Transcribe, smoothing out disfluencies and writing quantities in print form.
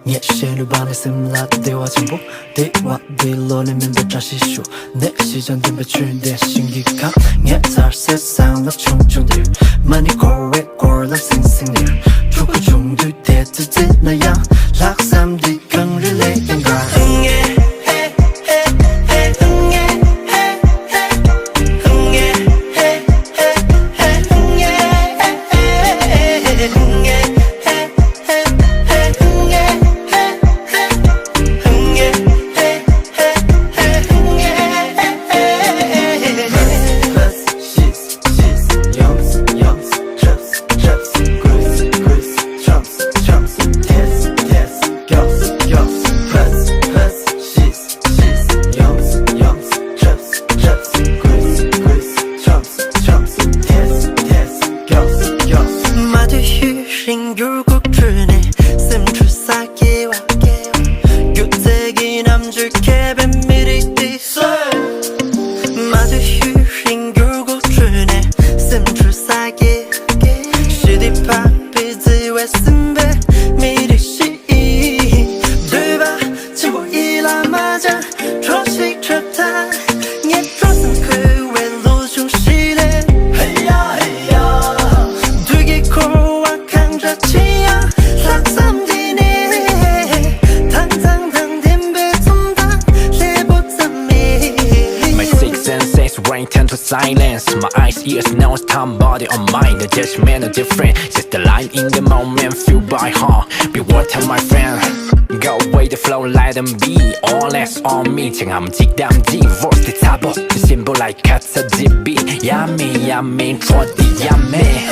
你陷入把你心拉的对话进步，对话对落里面被扎细数，내 시선 등 배추인 내 신기감 내 세상을 충충들 많이 고래 고라 생생들 죽고 중들 대트들 나야 락삼들 강릴레 연가 Turn to silence. My eyes, ears, nose, tongue, body, or mind. The judgment are different. Just the line in the moment, fueled by heart. Be water, my friend. Go away the flow, let them be. All that's on me. 情含接淡字 voice 的插播，全部嚟 cut 實接 beat。Yummy yummy， 坐地 yummy。